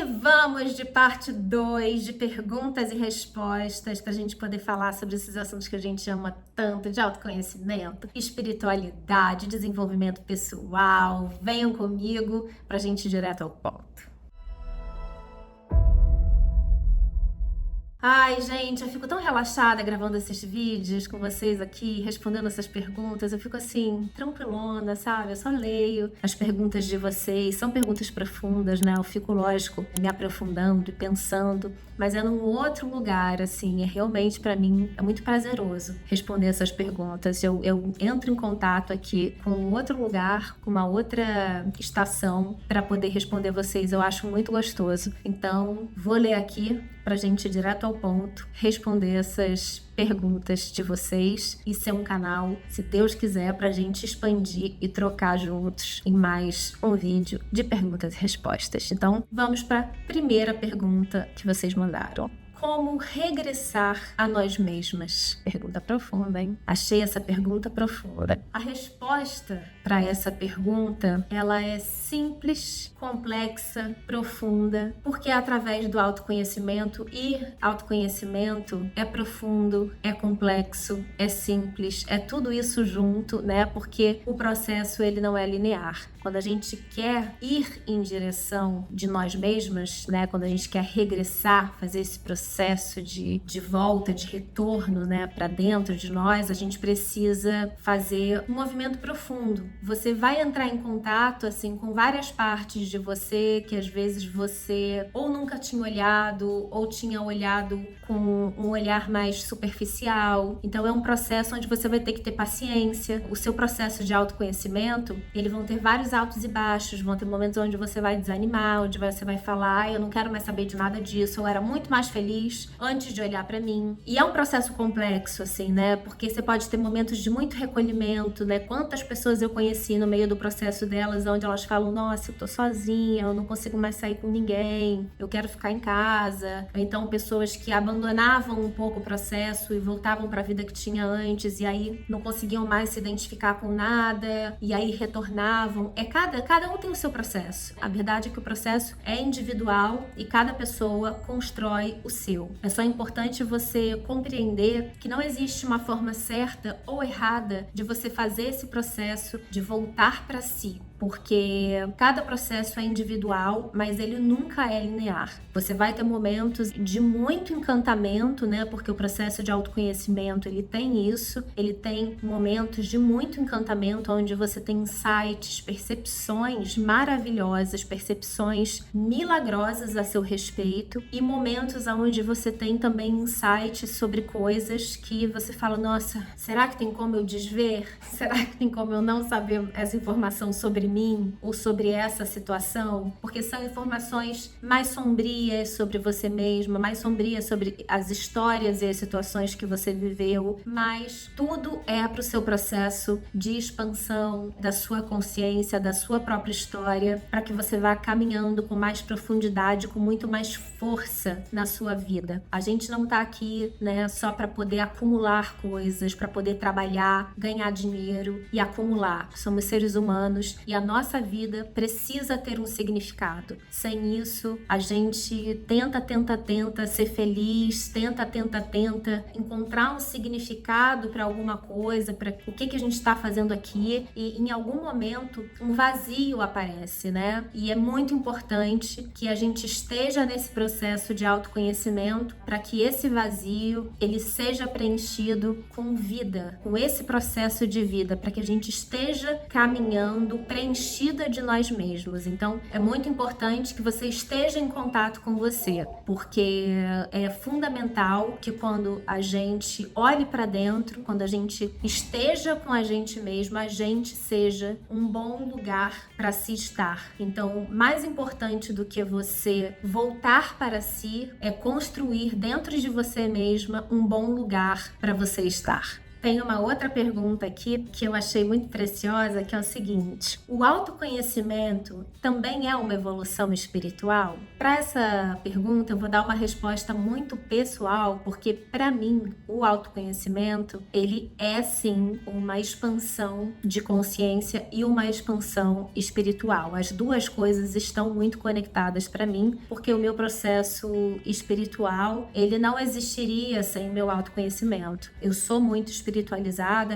vamos de parte 2 de perguntas e respostas para a gente poder falar sobre esses assuntos que a gente ama tanto, de autoconhecimento, espiritualidade, desenvolvimento pessoal. Venham comigo para a gente ir direto ao ponto. Ai, gente, eu fico tão relaxada gravando esses vídeos com vocês aqui, respondendo essas perguntas. Eu fico assim, tranquilona, sabe? Eu só leio as perguntas de vocês. São perguntas profundas, né? Eu fico, lógico, me aprofundando e pensando. Mas é num outro lugar, assim. É realmente, pra mim, é muito prazeroso responder essas perguntas. Eu entro em contato aqui com um outro lugar, com uma outra estação, para poder responder vocês. Eu acho muito gostoso. Então, vou ler aqui pra gente ir direto ao ponto, responder essas perguntas de vocês e ser um canal, se Deus quiser, pra gente expandir e trocar juntos em mais um vídeo de perguntas e respostas. Então, vamos pra primeira pergunta que vocês mandaram. Como regressar a nós mesmas? Pergunta profunda, hein? Achei essa pergunta profunda. A resposta para essa pergunta, ela é simples, complexa, profunda, porque é através do autoconhecimento, e autoconhecimento é profundo, é complexo, é simples, é tudo isso junto, né? Porque o processo, ele não é linear. Quando a gente quer ir em direção de nós mesmas, né? Quando a gente quer regressar, fazer esse processo de volta, de retorno, né, para dentro de nós, a gente precisa fazer um movimento profundo. Você vai entrar em contato, assim, com várias partes de você que às vezes você ou nunca tinha olhado, ou tinha olhado com um olhar mais superficial. Então é um processo onde você vai ter que ter paciência. O seu processo de autoconhecimento, eles vão ter vários altos e baixos, vão ter momentos onde você vai desanimar, onde você vai falar, eu não quero mais saber de nada disso, eu era muito mais feliz antes de olhar pra mim. E é um processo complexo, assim, né? Porque você pode ter momentos de muito recolhimento, né? Quantas pessoas eu conheci no meio do processo delas, onde elas falam, nossa, eu tô sozinha, eu não consigo mais sair com ninguém, eu quero ficar em casa. Então, pessoas que abandonavam um pouco o processo e voltavam pra vida que tinha antes, e aí não conseguiam mais se identificar com nada, e aí retornavam. Cada um tem o seu processo. A verdade é que o processo é individual e cada pessoa constrói o seu. É só importante você compreender que não existe uma forma certa ou errada de você fazer esse processo de voltar para si, porque cada processo é individual, mas ele nunca é linear. Você vai ter momentos de muito encantamento, né? Porque o processo de autoconhecimento, ele tem isso, ele tem momentos de muito encantamento, onde você tem insights, percepções maravilhosas, percepções milagrosas a seu respeito, e momentos onde você tem também insights sobre coisas que você fala, nossa, será que tem como eu desver? Será que tem como eu não saber essa informação sobre mim ou sobre essa situação? Porque são informações mais sombrias sobre você mesma, mais sombrias sobre as histórias e as situações que você viveu, mas tudo é para o seu processo de expansão da sua consciência, da sua própria história, para que você vá caminhando com mais profundidade, com muito mais força na sua vida. A gente não tá aqui, né, só para poder acumular coisas, para poder trabalhar, ganhar dinheiro e acumular. Somos seres humanos e a nossa vida precisa ter um significado. Sem isso, a gente tenta ser feliz, tenta encontrar um significado para alguma coisa, para o que a gente está fazendo aqui, e em algum momento um vazio aparece, né? E é muito importante que a gente esteja nesse processo de autoconhecimento para que esse vazio, ele seja preenchido com vida, com esse processo de vida, para que a gente esteja caminhando preenchida de nós mesmos. Então, é muito importante que você esteja em contato com você, porque é fundamental que quando a gente olhe para dentro, quando a gente esteja com a gente mesmo, a gente seja um bom lugar para se estar. Então, mais importante do que você voltar para si é construir dentro de você mesma um bom lugar para você estar. Tem uma outra pergunta aqui que eu achei muito preciosa, que é o seguinte: o autoconhecimento também é uma evolução espiritual? Para essa pergunta, eu vou dar uma resposta muito pessoal, porque para mim, o autoconhecimento, ele é sim uma expansão de consciência e uma expansão espiritual. As duas coisas estão muito conectadas para mim, porque o meu processo espiritual, ele não existiria sem meu autoconhecimento. Eu sou muito espiritualizada,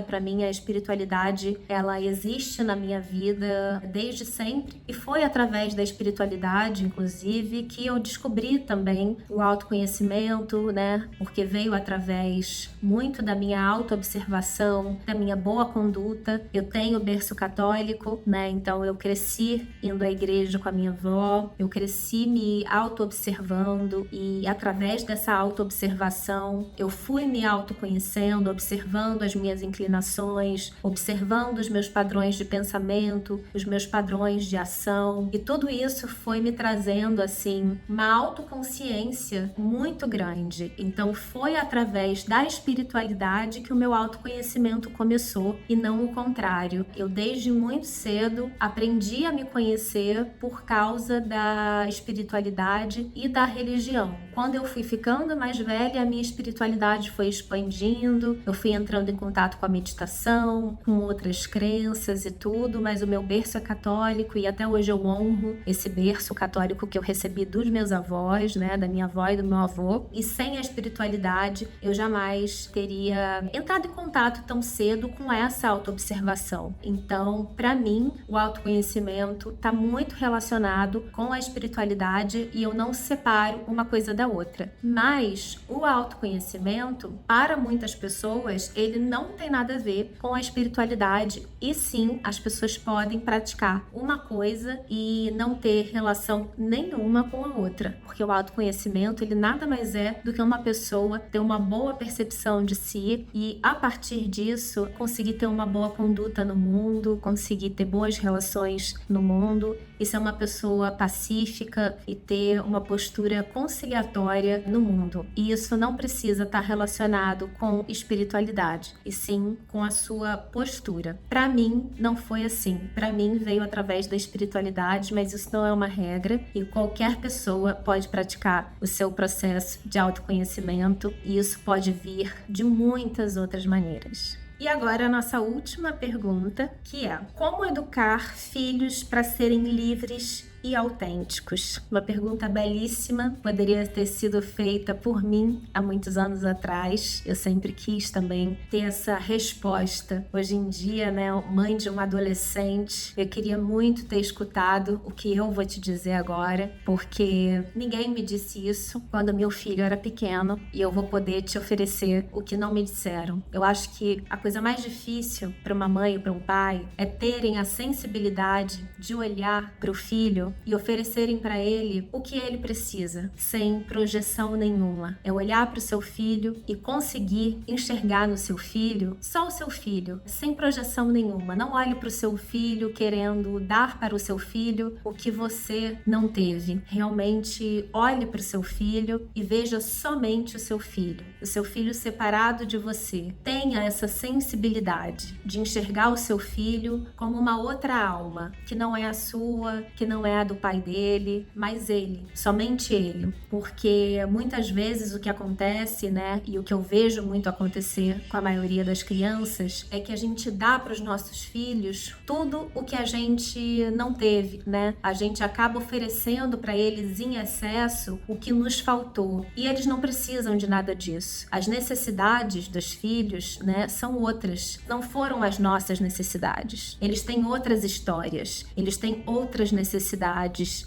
para mim a espiritualidade, ela existe na minha vida desde sempre, e foi através da espiritualidade, inclusive, que eu descobri também o autoconhecimento, né? Porque veio através muito da minha autoobservação, da minha boa conduta. Eu tenho berço católico, né? Então eu cresci indo à igreja com a minha avó, eu cresci me autoobservando, e através dessa autoobservação eu fui me autoconhecendo, observando as minhas inclinações, observando os meus padrões de pensamento, os meus padrões de ação, e tudo isso foi me trazendo assim uma autoconsciência muito grande. Então foi através da espiritualidade que o meu autoconhecimento começou, e não o contrário. Eu desde muito cedo aprendi a me conhecer por causa da espiritualidade e da religião. Quando eu fui ficando mais velha, a minha espiritualidade foi expandindo, eu fui entrando em contato com a meditação, com outras crenças e tudo, mas o meu berço é católico, e até hoje eu honro esse berço católico que eu recebi dos meus avós, né, da minha avó e do meu avô, e sem a espiritualidade eu jamais teria entrado em contato tão cedo com essa autoobservação. Então, para mim, o autoconhecimento está muito relacionado com a espiritualidade, e eu não separo uma coisa da outra. Mas o autoconhecimento, para muitas pessoas, ele não tem nada a ver com a espiritualidade, e sim, as pessoas podem praticar uma coisa e não ter relação nenhuma com a outra, porque o autoconhecimento, ele nada mais é do que uma pessoa ter uma boa percepção de si, e a partir disso conseguir ter uma boa conduta no mundo, conseguir ter boas relações no mundo, e ser uma pessoa pacífica e ter uma postura conciliatória no mundo. E isso não precisa estar relacionado com espiritualidade, e sim com a sua postura. Para mim, não foi assim. Para mim, veio através da espiritualidade, mas isso não é uma regra, e qualquer pessoa pode praticar o seu processo de autoconhecimento, e isso pode vir de muitas outras maneiras. E agora a nossa última pergunta, que é: como educar filhos para serem livres e autênticos? Uma pergunta belíssima, poderia ter sido feita por mim há muitos anos atrás. Eu sempre quis também ter essa resposta. Hoje em dia, né, mãe de um adolescente, eu queria muito ter escutado o que eu vou te dizer agora, porque ninguém me disse isso quando meu filho era pequeno, e eu vou poder te oferecer o que não me disseram. Eu acho que a coisa mais difícil para uma mãe e para um pai é terem a sensibilidade de olhar para o filho e oferecerem para ele o que ele precisa, sem projeção nenhuma. É olhar para o seu filho e conseguir enxergar no seu filho só o seu filho, sem projeção nenhuma. Não olhe para o seu filho querendo dar para o seu filho o que você não teve. Realmente olhe para o seu filho e veja somente o seu filho separado de você. Tenha essa sensibilidade de enxergar o seu filho como uma outra alma, que não é a sua, que não é a do pai dele, mas ele, somente ele. Porque muitas vezes o que acontece, né, e o que eu vejo muito acontecer com a maioria das crianças, é que a gente dá para os nossos filhos tudo o que a gente não teve, né? A gente acaba oferecendo para eles em excesso o que nos faltou, e eles não precisam de nada disso. As necessidades dos filhos, né, são outras, não foram as nossas necessidades. Eles têm outras histórias, eles têm outras necessidades,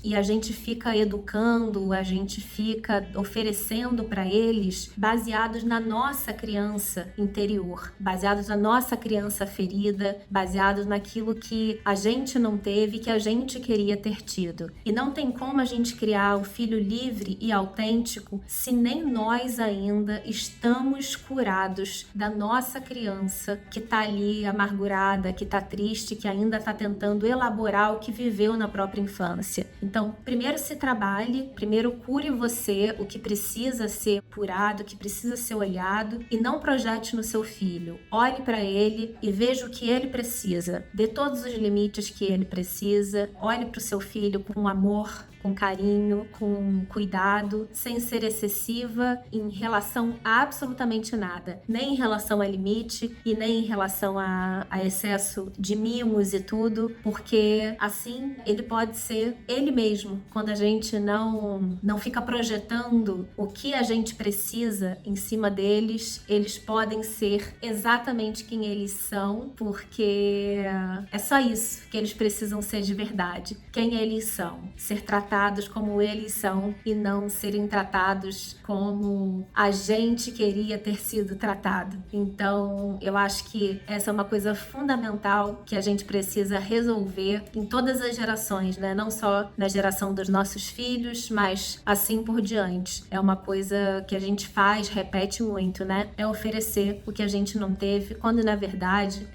e a gente fica educando, a gente fica oferecendo para eles baseados na nossa criança interior, baseados na nossa criança ferida, baseados naquilo que a gente não teve, que a gente queria ter tido. E não tem como a gente criar o filho livre e autêntico se nem nós ainda estamos curados da nossa criança que tá ali amargurada, que tá triste, que ainda tá tentando elaborar o que viveu na própria infância. distância. Então, primeiro se trabalhe, primeiro cure você o que precisa ser curado, o que precisa ser olhado, e não projete no seu filho. Olhe para ele e veja o que ele precisa. Dê todos os limites que ele precisa. Olhe para o seu filho com amor, com carinho, com cuidado, sem ser excessiva em relação a absolutamente nada. Nem em relação a limite e nem em relação a excesso de mimos e tudo, porque assim ele pode ser ele mesmo. Quando a gente não fica projetando o que a gente precisa em cima deles, eles podem ser exatamente quem eles são, porque é só isso que eles precisam ser de verdade. Quem eles são. Ser tratados como eles são e não serem tratados como a gente queria ter sido tratado. Então, eu acho que essa é uma coisa fundamental que a gente precisa resolver em todas as gerações, né? Não só na geração dos nossos filhos, mas assim por diante. É uma coisa que a gente faz, repete muito, né? É oferecer o que a gente não teve, quando na verdade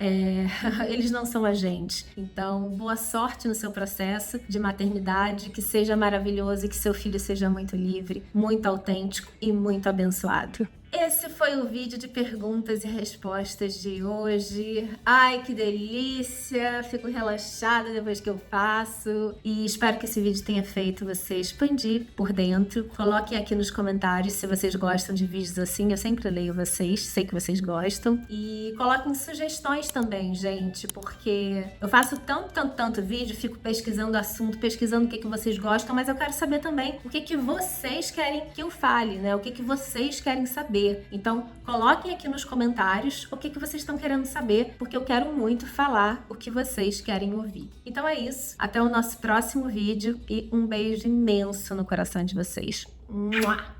eles não são a gente. Então, boa sorte no seu processo de maternidade, que seja maravilhoso e que seu filho seja muito livre, muito autêntico e muito abençoado. Esse foi o vídeo de perguntas e respostas de hoje. Ai, que delícia! Fico relaxada depois que eu faço. E espero que esse vídeo tenha feito você expandir por dentro. Coloquem aqui nos comentários se vocês gostam de vídeos assim. Eu sempre leio vocês, sei que vocês gostam. E coloquem sugestões também, gente, porque eu faço tanto vídeo, fico pesquisando assunto, pesquisando o que vocês gostam, mas eu quero saber também o que vocês querem que eu fale, né? O que vocês querem saber. Então, coloquem aqui nos comentários o que vocês estão querendo saber, porque eu quero muito falar o que vocês querem ouvir. Então é isso. Até o nosso próximo vídeo e um beijo imenso no coração de vocês. Mua!